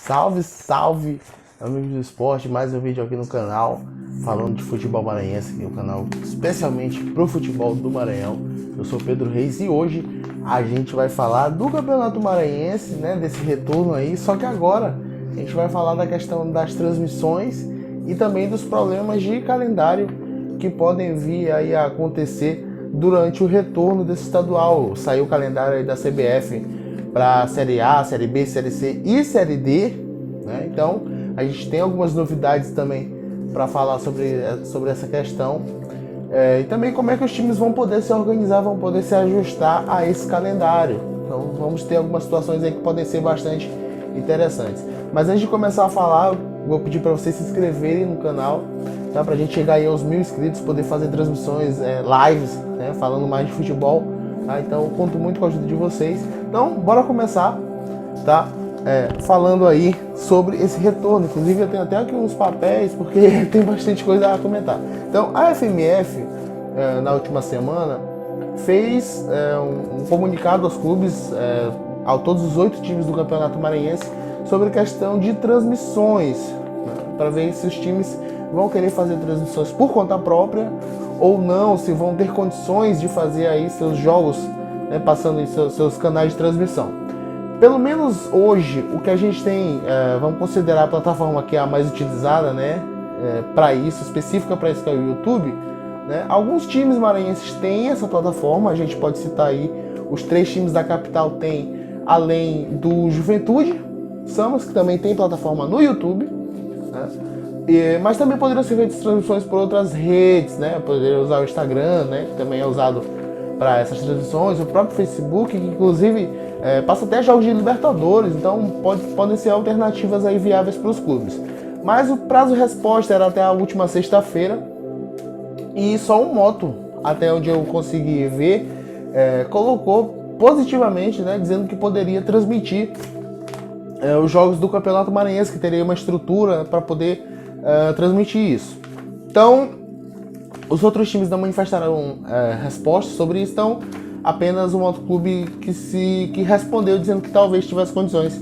Salve, salve, amigos do esporte, mais um vídeo aqui no canal falando de futebol maranhense, que é um canal especialmente pro futebol do Maranhão. Eu sou Pedro Reis e hoje a gente vai falar do Campeonato Maranhense, né, desse retorno aí, só que agora a gente vai falar da questão das transmissões e também dos problemas de calendário que podem vir aí a acontecer durante o retorno desse estadual. Saiu o calendário aí da CBF para a Série A, Série B, Série C e Série D, né? Então a gente tem algumas novidades também para falar sobre essa questão, e também como é que os times vão poder se organizar, vão poder se ajustar a esse calendário. Então vamos ter algumas situações aí que podem ser bastante interessantes. Mas antes de começar a falar, vou pedir para vocês se inscreverem no canal, tá? Para a gente chegar aí aos 1000 inscritos, poder fazer transmissões, lives, né? Falando mais de futebol. Tá? Então eu conto muito com a ajuda de vocês. Então bora começar, tá? Falando aí sobre esse retorno. Inclusive eu tenho até aqui uns papéis, porque tem bastante coisa a comentar. Então a FMF, na última semana, fez um comunicado aos clubes, a todos os 8 times do Campeonato Maranhense, sobre a questão de transmissões, né? Para ver se os times vão querer fazer transmissões por conta própria ou não, se vão ter condições de fazer aí seus jogos, né, passando em seus canais de transmissão. Pelo menos hoje, o que a gente tem, vamos considerar a plataforma que é a mais utilizada, né, para isso, específica para isso, que é o YouTube, né? Alguns times maranhenses têm essa plataforma. A gente pode citar aí os 3 times da capital tem, além do Juventude Samas, que também tem plataforma no YouTube, né? Mas também poderiam ser feitas transmissões por outras redes, né? Poderia usar o Instagram, né, que também é usado para essas transmissões, o próprio Facebook, que inclusive passa até jogos de Libertadores, então podem ser alternativas aí viáveis para os clubes. Mas o prazo de resposta era até a última sexta-feira, e só o Moto, até onde eu consegui ver, colocou positivamente, né, dizendo que poderia transmitir os jogos do Campeonato Maranhense, que teria uma estrutura para poder transmitir isso. Então, os outros times não manifestaram respostas sobre isso, então apenas o Motoclube que respondeu dizendo que talvez tivesse condições.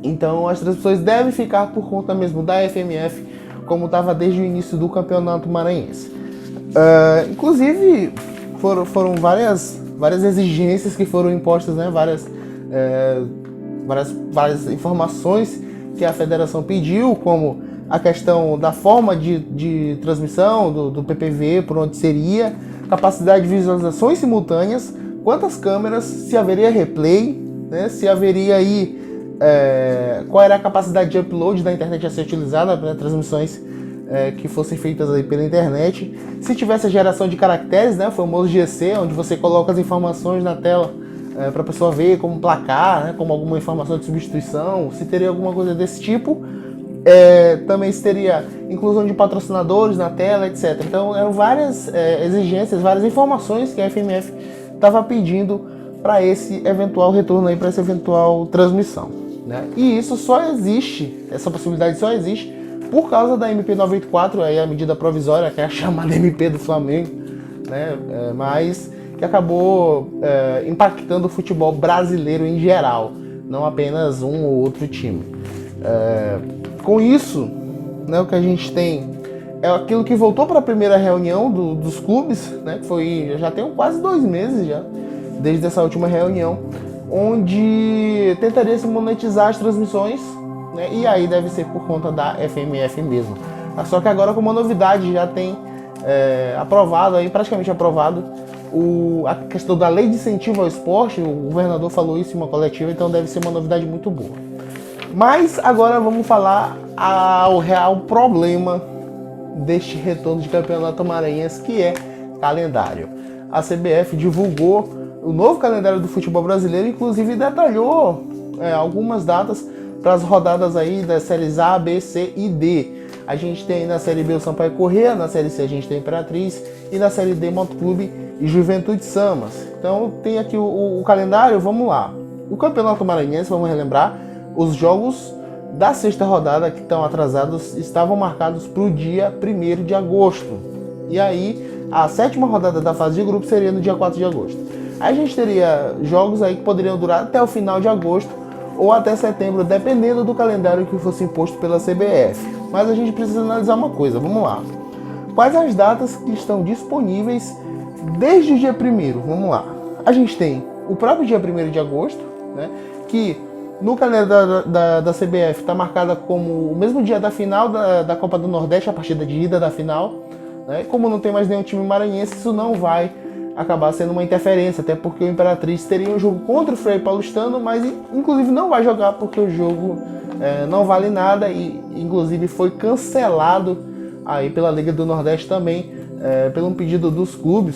Então as transmissões devem ficar por conta mesmo da FMF, como estava desde o início do Campeonato Maranhense. Inclusive foram várias exigências que foram impostas, né? Várias informações que a federação pediu, como a questão da forma de transmissão, do PPV, por onde seria, capacidade de visualizações simultâneas, quantas câmeras, se haveria replay, né, se haveria aí, qual era a capacidade de upload da internet a ser utilizada para transmissões que fossem feitas aí pela internet, se tivesse a geração de caracteres, né, o famoso GC, onde você coloca as informações na tela para a pessoa ver, como placar, né, como alguma informação de substituição, se teria alguma coisa desse tipo. Também se teria inclusão de patrocinadores na tela, etc. Então eram várias exigências, várias informações que a FMF estava pedindo para esse eventual retorno aí, para essa eventual transmissão, né? E isso só existe, essa possibilidade só existe por causa da MP 94, aí a medida provisória, que é a chamada MP do Flamengo, né? Mas que acabou impactando o futebol brasileiro em geral, não apenas um ou outro time. Com isso, né, o que a gente tem é aquilo que voltou para a primeira reunião dos clubes, né, que foi, já tem quase 2 meses já, desde essa última reunião, onde tentaria se monetizar as transmissões, né, e aí deve ser por conta da FMF mesmo. Só que agora, com uma novidade, já tem aprovado, aí, praticamente aprovado, a questão da lei de incentivo ao esporte. O governador falou isso em uma coletiva, então deve ser uma novidade muito boa. Mas agora vamos falar ao real problema deste retorno de Campeonato Maranhense, que é calendário. A CBF divulgou o novo calendário do futebol brasileiro, inclusive detalhou algumas datas para as rodadas aí das séries A, B, C e D. A gente tem na Série B o Sampaio Corrêa, na Série C a gente tem Imperatriz e na Série D Motoclube e Juventude Samas. Então tem aqui o calendário, vamos lá. O Campeonato Maranhense, vamos relembrar, os jogos da 6ª rodada que estão atrasados estavam marcados para o dia 1º de agosto. E aí, a 7ª rodada da fase de grupo seria no dia 4 de agosto. Aí a gente teria jogos aí que poderiam durar até o final de agosto, ou até setembro, dependendo do calendário que fosse imposto pela CBF. Mas a gente precisa analisar uma coisa, vamos lá. Quais as datas que estão disponíveis desde o dia 1º? Vamos lá. A gente tem o próprio dia 1º de agosto, né, que no calendário da CBF está marcada como o mesmo dia da final da Copa do Nordeste, a partida de ida da final. Né? Como não tem mais nenhum time maranhense, isso não vai acabar sendo uma interferência, até porque o Imperatriz teria um jogo contra o Frei Paulistano, mas inclusive não vai jogar porque o jogo não vale nada e inclusive foi cancelado aí pela Liga do Nordeste também, pelo pedido dos clubes,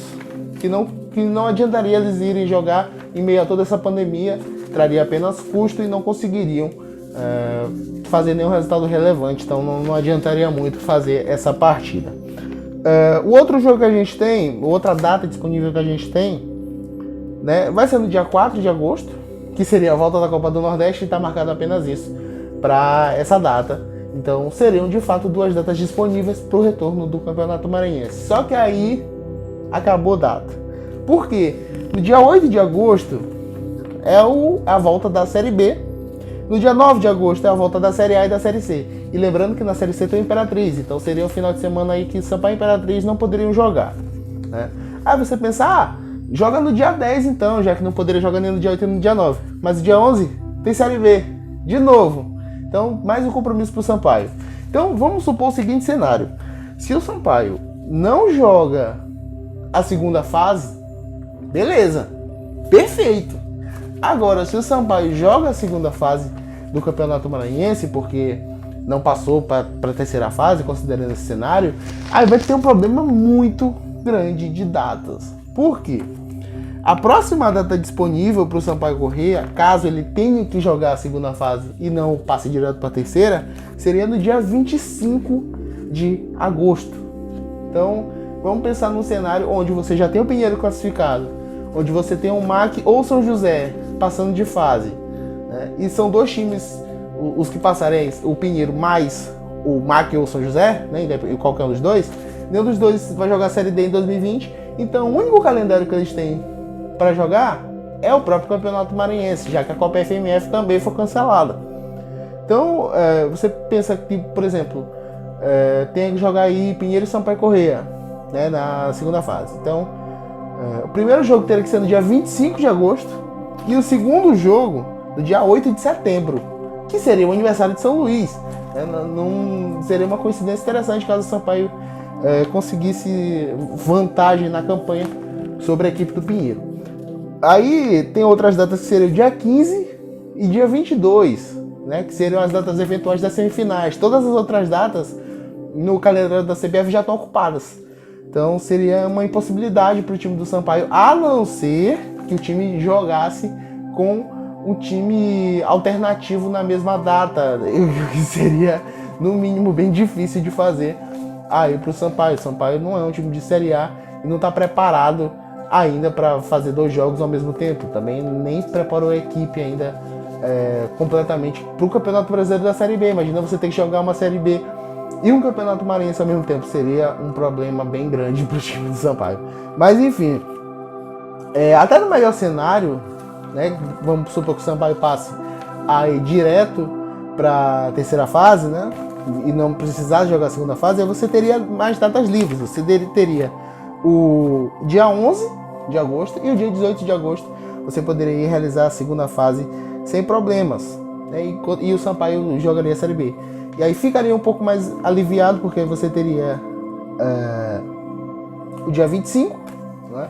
que não adiantaria eles irem jogar em meio a toda essa pandemia, traria apenas custo e não conseguiriam fazer nenhum resultado relevante, então não adiantaria muito fazer essa partida. O outro jogo que a gente tem, outra data disponível que a gente tem, né, vai ser no dia 4 de agosto, que seria a volta da Copa do Nordeste, e está marcado apenas isso para essa data. Então seriam de fato 2 datas disponíveis para o retorno do Campeonato Maranhense. Só que aí acabou a data. Por quê? No dia 8 de agosto é a volta da Série B. No dia 9 de agosto é a volta da Série A e da Série C. E lembrando que na Série C tem o Imperatriz, então seria um final de semana aí que Sampaio e Imperatriz não poderiam jogar. Né? Aí você pensa, joga no dia 10 então, já que não poderia jogar nem no dia 8 nem no dia 9. Mas no dia 11 tem Série B, de novo. Então, mais um compromisso para o Sampaio. Então, vamos supor o seguinte cenário. Se o Sampaio não joga a segunda fase, beleza, perfeito. Agora, se o Sampaio joga a segunda fase do Campeonato Maranhense, porque não passou para a terceira fase, considerando esse cenário, aí vai ter um problema muito grande de datas. Por quê? A próxima data disponível para o Sampaio Corrêa, caso ele tenha que jogar a segunda fase e não passe direto para a terceira, seria no dia 25 de agosto. Então, vamos pensar num cenário onde você já tem o Pinheiro classificado, onde você tem o MAC ou São José passando de fase, né? E são 2 times, os que passarem, o Pinheiro mais o MAC ou São José, né? Qualquer um dos dois, nenhum dos dois vai jogar a Série D em 2020, então o único calendário que eles têm para jogar é o próprio Campeonato Maranhense, já que a Copa FMF também foi cancelada. Então, você pensa que, por exemplo, tem que jogar aí Pinheiro e Sampaio Corrêa, né, na segunda fase. Então, o primeiro jogo teria que ser no dia 25 de agosto e o segundo jogo no dia 8 de setembro, que seria o aniversário de São Luís. Não seria uma coincidência interessante caso o Sampaio conseguisse vantagem na campanha sobre a equipe do Pinheiro. Aí tem outras datas que seriam dia 15 e dia 22, né, que seriam as datas eventuais das semifinais. Todas as outras datas no calendário da CBF já estão ocupadas. Então seria uma impossibilidade para o time do Sampaio, a não ser que o time jogasse com um time alternativo na mesma data. Seria, no mínimo, bem difícil de fazer aí para o Sampaio. O Sampaio não é um time de Série A e não está preparado ainda para fazer 2 jogos ao mesmo tempo. Também nem preparou a equipe ainda completamente para o Campeonato Brasileiro da Série B. Imagina você ter que jogar uma Série B e um Campeonato Maranhense ao mesmo tempo. Seria um problema bem grande para o time do Sampaio. Mas enfim, até no melhor cenário, né, vamos supor que o Sampaio passe aí direto para a terceira fase, né, e não precisar jogar a segunda fase, aí você teria mais datas livres. Você teria o dia 11 de agosto e o dia 18 de agosto você poderia realizar a segunda fase sem problemas, né, e o Sampaio jogaria a Série B. E aí ficaria um pouco mais aliviado, porque você teria o dia 25, né,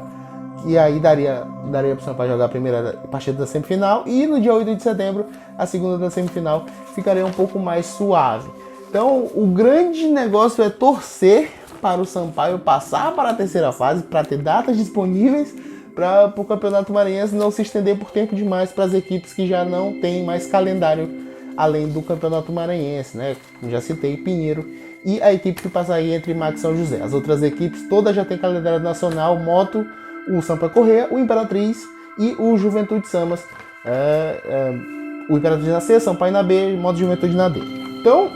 e aí daria para o Sampaio jogar a primeira partida da semifinal, e no dia 8 de setembro a segunda da semifinal, ficaria um pouco mais suave. Então o grande negócio é torcer para o Sampaio passar para a terceira fase, para ter datas disponíveis para o Campeonato Maranhense não se estender por tempo demais para as equipes que já não têm mais calendário além do Campeonato Maranhense, né? Como já citei, Pinheiro e a equipe que passaria entre MAC e São José. As outras equipes todas já têm calendário nacional, Moto, o Sampaio Corrêa, o Imperatriz e o Juventude Samas. O Imperatriz na C, Sampaio na B, Moto Juventude na D. Então,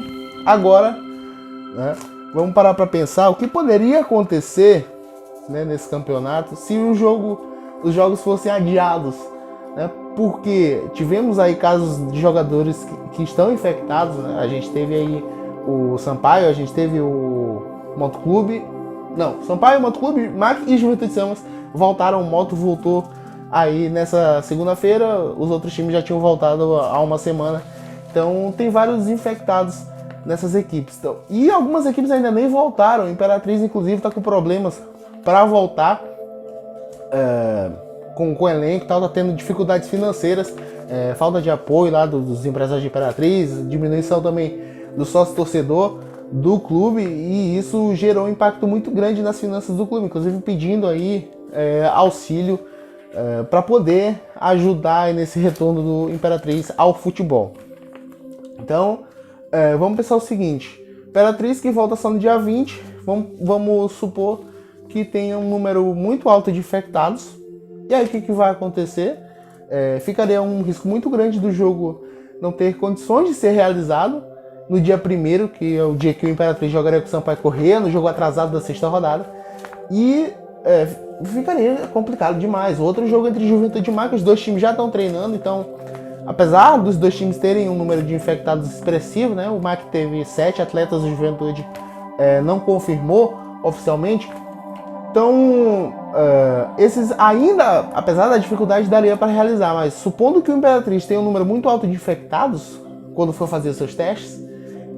agora, né, vamos parar para pensar o que poderia acontecer, né, nesse campeonato se os jogos fossem adiados, né, porque tivemos aí casos de jogadores que estão infectados, né? A gente teve aí o Sampaio, a gente teve o Motoclube, Sampaio, Motoclube, MAC e Juventude Samas voltaram, o Moto voltou aí nessa segunda-feira, os outros times já tinham voltado há uma semana, então tem vários infectados nessas equipes. Então, e algumas equipes ainda nem voltaram, a Imperatriz inclusive está com problemas para voltar, com o elenco e tal, tá tendo dificuldades financeiras, falta de apoio lá dos empresários de Imperatriz, diminuição também do sócio torcedor do clube, e isso gerou um impacto muito grande nas finanças do clube, inclusive pedindo aí auxílio para poder ajudar nesse retorno do Imperatriz ao futebol. Então, vamos pensar o seguinte: Imperatriz que volta só no dia 20, vamos supor que tenha um número muito alto de infectados. E aí o que vai acontecer? Ficaria um risco muito grande do jogo não ter condições de ser realizado no dia 1º, que é o dia que o Imperatriz jogaria com o Sampaio Corrêa, no jogo atrasado da 6ª rodada. E ficaria complicado demais. Outro jogo entre Juventude e MAC, os dois times já estão treinando, então, apesar dos dois times terem um número de infectados expressivo, né? O MAC teve 7 atletas, o Juventude não confirmou oficialmente. Então, esses ainda, apesar da dificuldade, daria para realizar, mas supondo que o Imperatriz tenha um número muito alto de infectados, quando for fazer seus testes,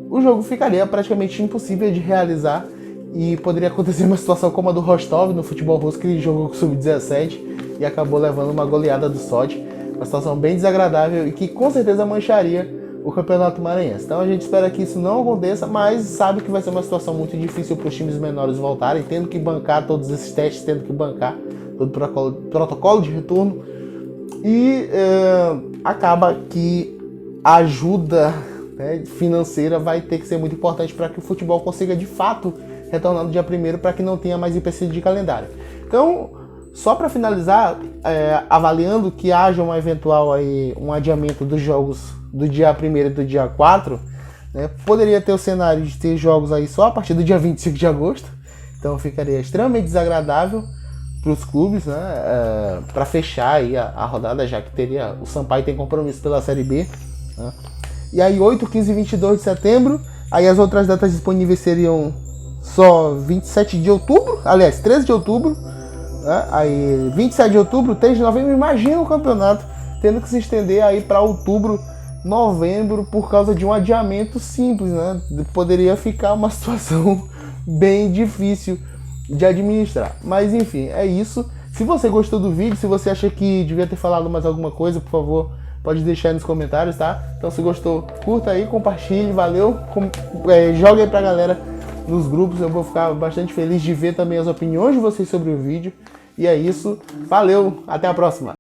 o jogo ficaria praticamente impossível de realizar e poderia acontecer uma situação como a do Rostov no futebol russo, que jogou com o Sub-17 e acabou levando uma goleada do Sod. Uma situação bem desagradável e que com certeza mancharia o Campeonato Maranhense. Então a gente espera que isso não aconteça, mas sabe que vai ser uma situação muito difícil para os times menores voltarem, tendo que bancar todos esses testes, tendo que bancar todo o protocolo de retorno. E acaba que a ajuda financeira vai ter que ser muito importante para que o futebol consiga de fato retornar no dia 1º, para que não tenha mais empecilho de calendário. Então, só para finalizar, avaliando que haja um eventual um adiamento dos jogos do dia 1º e do dia 4, né, poderia ter o cenário de ter jogos aí só a partir do dia 25 de agosto, então ficaria extremamente desagradável para os clubes, né, para fechar aí a rodada, já que o Sampaio tem compromisso pela Série B, né. E aí 8, 15 e 22 de setembro, aí as outras datas disponíveis seriam só 27 de outubro, aliás, 13 de outubro, né? Aí 27 de outubro, 3 de novembro, imagina o campeonato tendo que se estender aí para outubro, novembro, por causa de um adiamento simples, né? Poderia ficar uma situação bem difícil de administrar. Mas enfim, é isso. Se você gostou do vídeo, se você acha que devia ter falado mais alguma coisa, por favor, pode deixar aí nos comentários, tá? Então se gostou, curta aí, compartilhe, valeu, joga aí pra galera nos grupos, eu vou ficar bastante feliz de ver também as opiniões de vocês sobre o vídeo. E é isso, valeu, até a próxima!